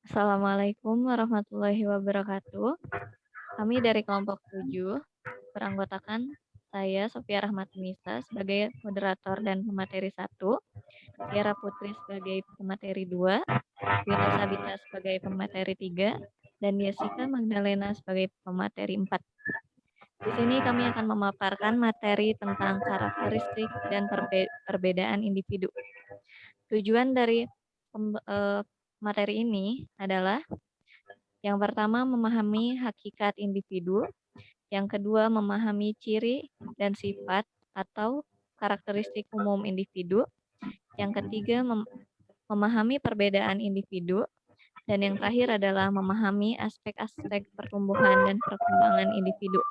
Assalamualaikum warahmatullahi wabarakatuh. Kami dari kelompok 7 beranggotakan saya Sofia Rahmatunisa sebagai moderator dan pemateri 1, Tiara Putri sebagai pemateri 2, Wita Sabita sebagai pemateri 3, dan Jessica Magdalena sebagai pemateri 4. Di sini kami akan memaparkan materi tentang karakteristik dan perbedaan individu. Tujuan dari materi ini adalah yang pertama, memahami hakikat individu. Yang kedua, memahami ciri dan sifat atau karakteristik umum individu. Yang ketiga, memahami perbedaan individu. Dan yang terakhir adalah memahami aspek-aspek pertumbuhan dan perkembangan individu.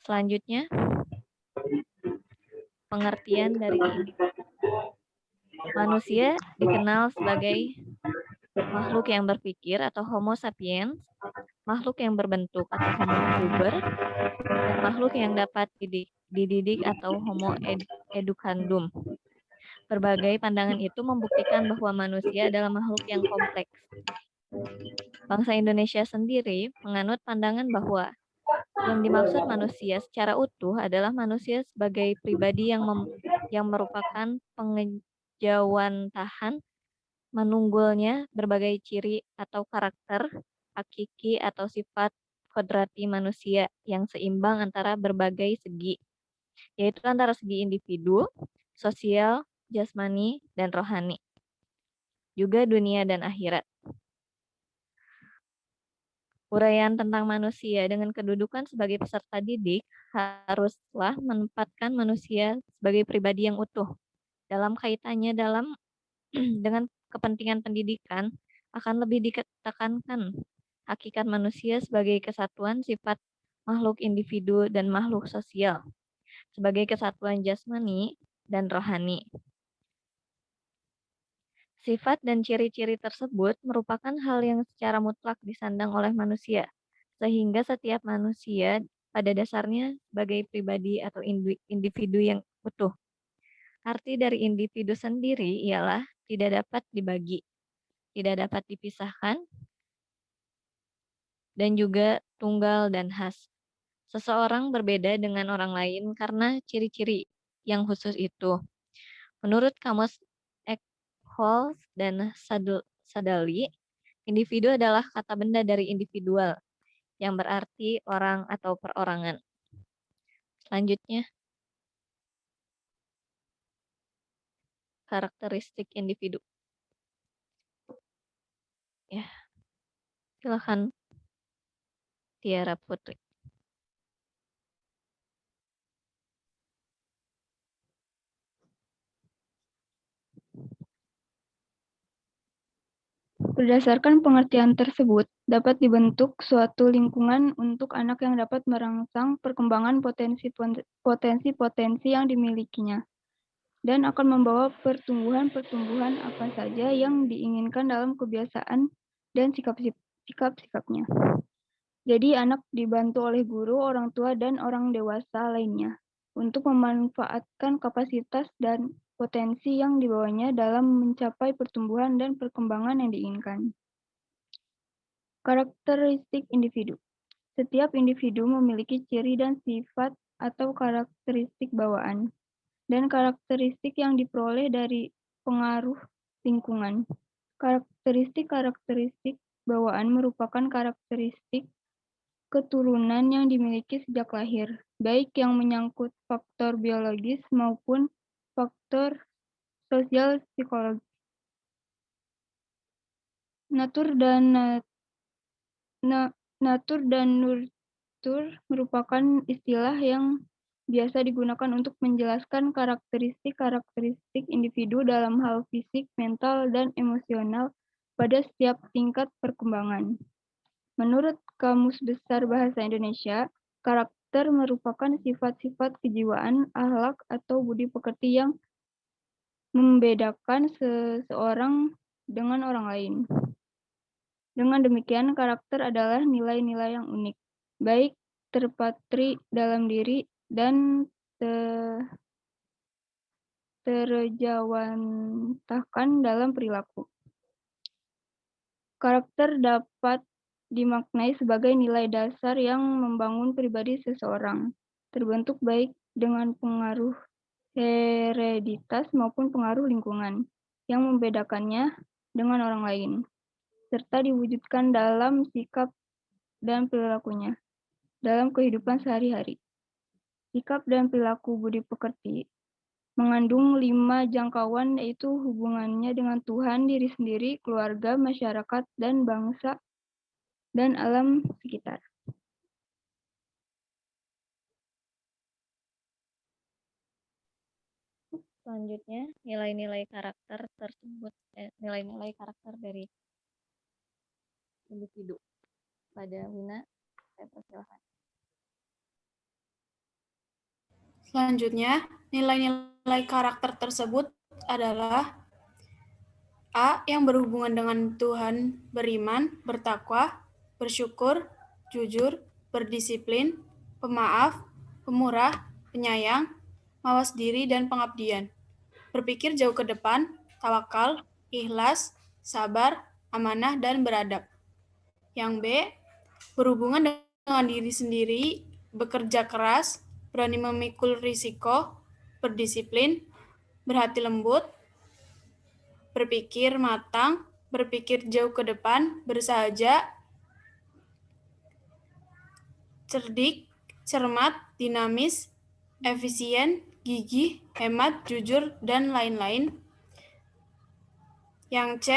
Selanjutnya, pengertian dari individu. Manusia dikenal sebagai makhluk yang berpikir atau Homo sapiens, makhluk yang berbentuk atau Homo puber, dan makhluk yang dapat dididik atau Homo educandum. Berbagai pandangan itu membuktikan bahwa manusia adalah makhluk yang kompleks. Bangsa Indonesia sendiri menganut pandangan bahwa yang dimaksud manusia secara utuh adalah manusia sebagai pribadi yang merupakan pengejawantahan menunggulnya berbagai ciri atau karakter, hakiki atau sifat kodrati manusia yang seimbang antara berbagai segi, yaitu antara segi individu, sosial, jasmani, dan rohani, juga dunia dan akhirat. Uraian tentang manusia dengan kedudukan sebagai peserta didik haruslah menempatkan manusia sebagai pribadi yang utuh. Dalam kaitannya dengan kepentingan pendidikan, akan lebih ditekankan hakikat manusia sebagai kesatuan sifat makhluk individu dan makhluk sosial, sebagai kesatuan jasmani dan rohani. Sifat dan ciri-ciri tersebut merupakan hal yang secara mutlak disandang oleh manusia, sehingga setiap manusia pada dasarnya sebagai pribadi atau individu yang utuh. Arti dari individu sendiri ialah tidak dapat dibagi, tidak dapat dipisahkan, dan juga tunggal dan khas. Seseorang berbeda dengan orang lain karena ciri-ciri yang khusus itu. Menurut Kamus Eckholz dan Sadali, individu adalah kata benda dari individual, yang berarti orang atau perorangan. Selanjutnya, karakteristik individu. Ya, silakan Tiara Putri. Berdasarkan pengertian tersebut, dapat dibentuk suatu lingkungan untuk anak yang dapat merangsang perkembangan potensi-potensi yang dimilikinya, dan akan membawa pertumbuhan-pertumbuhan apa saja yang diinginkan dalam kebiasaan dan sikap-sikapnya. Jadi anak dibantu oleh guru, orang tua, dan orang dewasa lainnya untuk memanfaatkan kapasitas dan potensi yang dibawanya dalam mencapai pertumbuhan dan perkembangan yang diinginkan. Karakteristik individu. Setiap individu memiliki ciri dan sifat atau karakteristik bawaan, dan karakteristik yang diperoleh dari pengaruh lingkungan. Karakteristik bawaan merupakan karakteristik keturunan yang dimiliki sejak lahir, baik yang menyangkut faktor biologis maupun faktor sosial psikologis. Natur dan nurtur merupakan istilah yang biasa digunakan untuk menjelaskan karakteristik individu dalam hal fisik, mental, dan emosional pada setiap tingkat perkembangan. Menurut Kamus Besar Bahasa Indonesia, karakter merupakan sifat-sifat kejiwaan, akhlak, atau budi pekerti yang membedakan seseorang dengan orang lain. Dengan demikian, karakter adalah nilai-nilai yang unik, baik terpatri dalam diri dan terjawantahkan dalam perilaku. Karakter dapat dimaknai sebagai nilai dasar yang membangun pribadi seseorang, terbentuk baik dengan pengaruh hereditas maupun pengaruh lingkungan yang membedakannya dengan orang lain, serta diwujudkan dalam sikap dan perilakunya dalam kehidupan sehari-hari. Sikap dan perilaku budi pekerti mengandung 5 jangkauan, yaitu hubungannya dengan Tuhan, diri sendiri, keluarga, masyarakat, dan bangsa, dan alam sekitar. Selanjutnya, nilai-nilai karakter tersebut, nilai-nilai karakter dari individu. Pada Wina, saya persilahkan. Selanjutnya, nilai-nilai karakter tersebut adalah A. Yang berhubungan dengan Tuhan, beriman, bertakwa, bersyukur, jujur, berdisiplin, pemaaf, pemurah, penyayang, mawas diri, dan pengabdian. Berpikir jauh ke depan, tawakal, ikhlas, sabar, amanah, dan beradab. Yang B. Berhubungan dengan diri sendiri, bekerja keras, berani memikul risiko, berdisiplin, berhati lembut, berpikir matang, berpikir jauh ke depan, bersahaja, cerdik, cermat, dinamis, efisien, gigih, hemat, jujur, dan lain-lain. Yang C.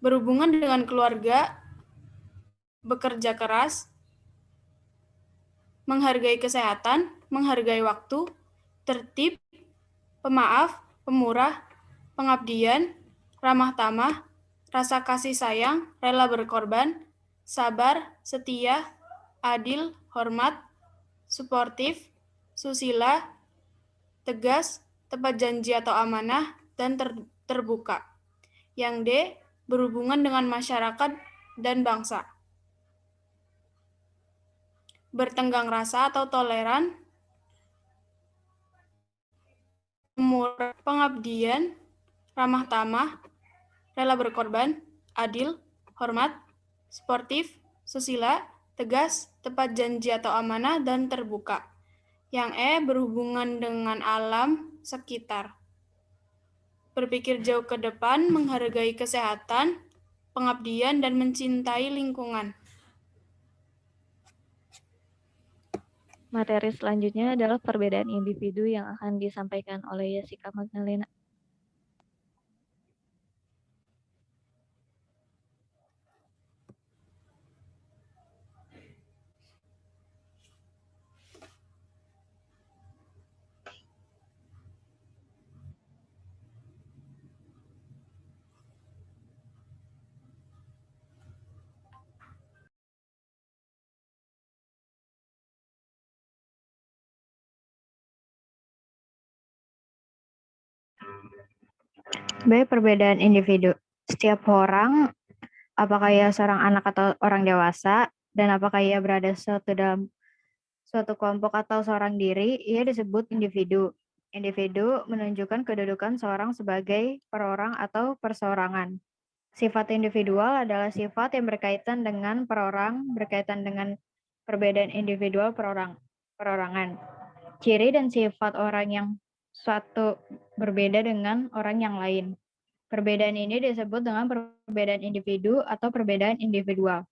Berhubungan dengan keluarga, bekerja keras, menghargai kesehatan, menghargai waktu, tertib, pemaaf, pemurah, pengabdian, ramah tamah, rasa kasih sayang, rela berkorban, sabar, setia, adil, hormat, suportif, susila, tegas, tepat janji atau amanah, dan terbuka. Yang D. Berhubungan dengan masyarakat dan bangsa. Bertenggang rasa atau toleran, pengabdian, ramah tamah, rela berkorban, adil, hormat, sportif, susila, tegas, tepat janji atau amanah, dan terbuka. Yang E. Berhubungan dengan alam sekitar. Berpikir jauh ke depan, menghargai kesehatan, pengabdian, dan mencintai lingkungan. Materi selanjutnya adalah perbedaan individu yang akan disampaikan oleh Jessica Magdalena. B. Perbedaan individu. Setiap orang, apakah ia seorang anak atau orang dewasa, dan apakah ia berada dalam suatu kelompok atau seorang diri, ia disebut individu. Individu menunjukkan kedudukan seorang sebagai perorang atau perseorangan. Sifat individual adalah sifat yang berkaitan dengan perorang, berkaitan dengan perbedaan individual perorangan. Ciri dan sifat orang yang suatu berbeda dengan orang yang lain. Perbedaan ini disebut dengan perbedaan individu atau perbedaan individual.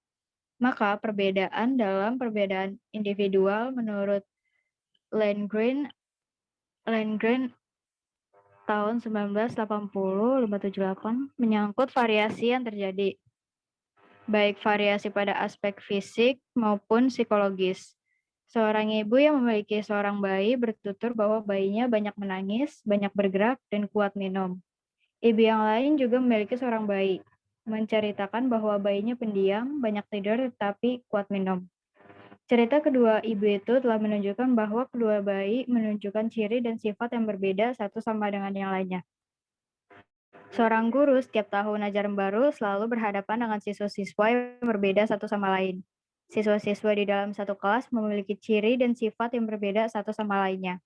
Maka perbedaan dalam perbedaan individual menurut Landgren tahun 1980-578 menyangkut variasi yang terjadi, baik variasi pada aspek fisik maupun psikologis. Seorang ibu yang memiliki seorang bayi bertutur bahwa bayinya banyak menangis, banyak bergerak, dan kuat minum. Ibu yang lain juga memiliki seorang bayi, menceritakan bahwa bayinya pendiam, banyak tidur, tetapi kuat minum. Cerita kedua ibu itu telah menunjukkan bahwa kedua bayi menunjukkan ciri dan sifat yang berbeda satu sama dengan yang lainnya. Seorang guru setiap tahun ajaran baru selalu berhadapan dengan siswa-siswa yang berbeda satu sama lain. Siswa-siswa di dalam satu kelas memiliki ciri dan sifat yang berbeda satu sama lainnya.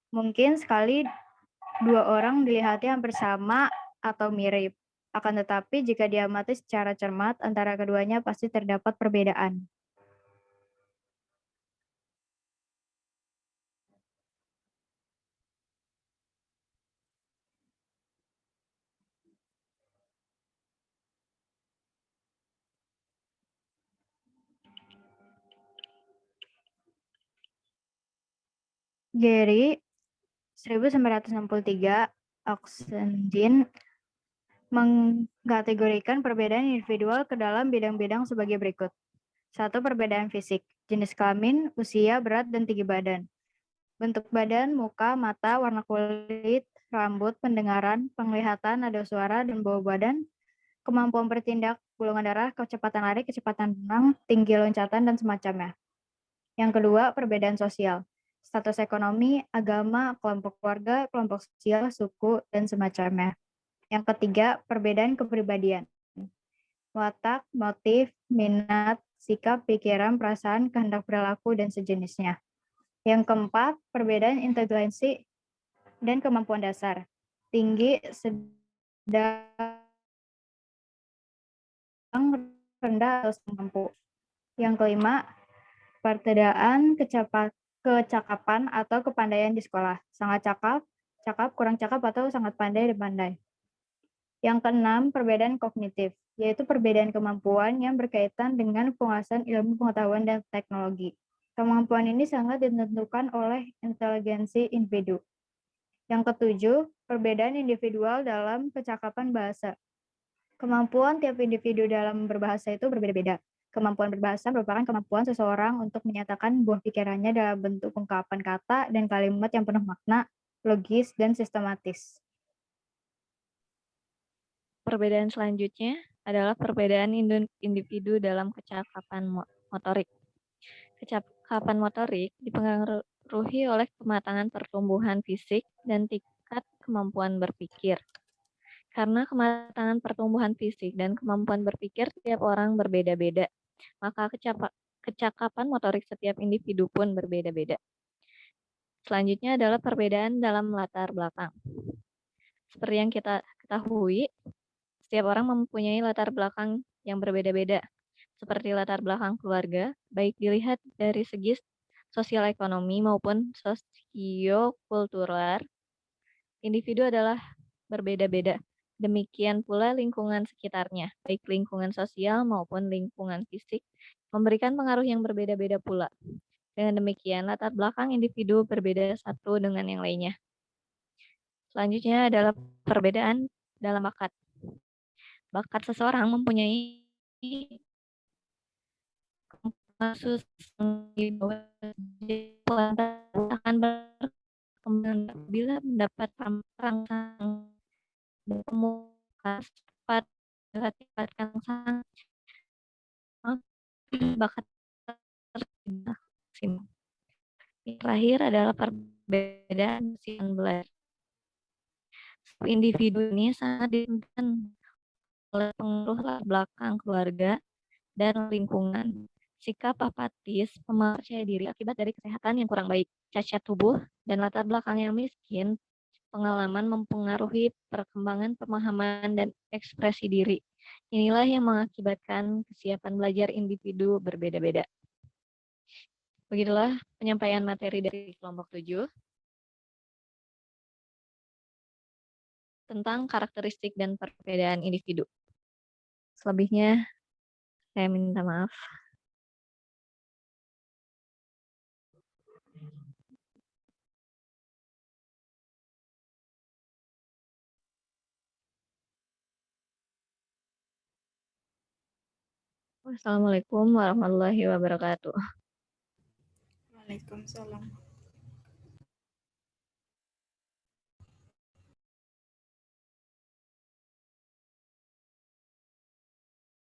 Mungkin sekali Dua orang dilihatnya hampir sama atau mirip. Akan tetapi jika diamati secara cermat, antara keduanya pasti terdapat perbedaan. Gary 1963, Oxenden mengkategorikan perbedaan individual ke dalam bidang-bidang sebagai berikut. 1. Perbedaan fisik, jenis kelamin, usia, berat, dan tinggi badan. Bentuk badan, muka, mata, warna kulit, rambut, pendengaran, penglihatan, nada suara, dan bau badan, kemampuan bertindak, golongan darah, kecepatan lari, kecepatan renang, tinggi loncatan, dan semacamnya. Yang kedua, perbedaan sosial, status ekonomi, agama, kelompok keluarga, kelompok sosial, suku, dan semacamnya. Yang ketiga, perbedaan kepribadian, watak, motif, minat, sikap, pikiran, perasaan, kehendak perilaku, dan sejenisnya. Yang keempat, perbedaan inteligensi dan kemampuan dasar, tinggi, sedang, rendah, atau mampu. Yang kelima, perbedaan kecakapan atau kepandaian di sekolah, sangat cakap, kurang cakap, atau sangat pandai dan pandai. Yang keenam, perbedaan kognitif, yaitu perbedaan kemampuan yang berkaitan dengan penguasaan ilmu pengetahuan dan teknologi. Kemampuan ini sangat ditentukan oleh inteligensi individu. Yang ketujuh, perbedaan individual dalam kecakapan bahasa. Kemampuan tiap individu dalam berbahasa itu berbeda-beda. Kemampuan berbahasa merupakan kemampuan seseorang untuk menyatakan buah pikirannya dalam bentuk ungkapan kata dan kalimat yang penuh makna, logis, dan sistematis. Perbedaan selanjutnya adalah perbedaan individu dalam kecakapan motorik. Kecakapan motorik dipengaruhi oleh kematangan pertumbuhan fisik dan tingkat kemampuan berpikir. Karena kematangan pertumbuhan fisik dan kemampuan berpikir tiap orang berbeda-beda, maka kecakapan motorik setiap individu pun berbeda-beda. Selanjutnya adalah perbedaan dalam latar belakang. Seperti yang kita ketahui, setiap orang mempunyai latar belakang yang berbeda-beda, seperti latar belakang keluarga, baik dilihat dari segi sosial ekonomi maupun sosiokultural. Individu adalah berbeda-beda. Demikian pula lingkungan sekitarnya, baik lingkungan sosial maupun lingkungan fisik, memberikan pengaruh yang berbeda-beda pula. Dengan demikian, latar belakang individu berbeda satu dengan yang lainnya. Selanjutnya adalah perbedaan dalam bakat. Bakat seseorang mempunyai kasus akan berkembang bila mendapat rangsangan bermuka cepat yang sangat bakat tersedia. Yang terakhir adalah perbedaan usia belajar. Individu ini sangat ditentukan oleh pengaruh latar belakang keluarga dan lingkungan. Sikap apatis, percaya diri akibat dari kesehatan yang kurang baik, cacat tubuh, dan latar belakang yang miskin, pengalaman mempengaruhi perkembangan pemahaman dan ekspresi diri. Inilah yang mengakibatkan kesiapan belajar individu berbeda-beda. Begitulah penyampaian materi dari kelompok 7 tentang karakteristik dan perbedaan individu. Selebihnya, saya minta maaf. Wassalamualaikum warahmatullahi wabarakatuh. Waalaikumsalam.